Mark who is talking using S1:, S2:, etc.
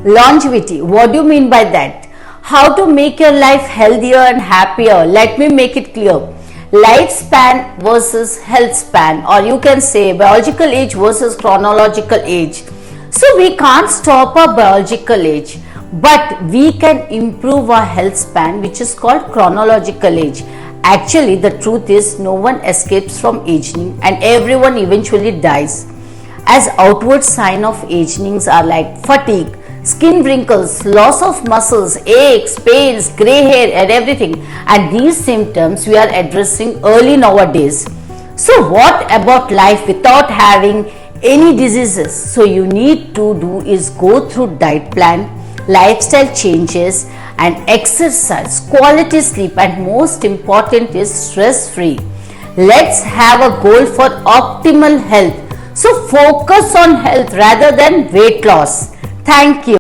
S1: Longevity. What do you mean by that? How to make your life healthier and happier? Let me make it clear. Lifespan versus health span, or you can say biological age versus chronological age. So we can't stop our biological age, but we can improve our health span, which is called chronological age. Actually, the truth is no one escapes from aging and everyone eventually dies. As outward sign of aging are like fatigue, skin wrinkles, loss of muscles, aches, pains, grey hair and everything. And these symptoms we are addressing early nowadays. So what about life without having any diseases? So you need to do is go through diet plan, lifestyle changes and exercise, quality sleep, and most important is stress free. Let's have a goal for optimal health. So focus on health rather than weight loss. Thank you.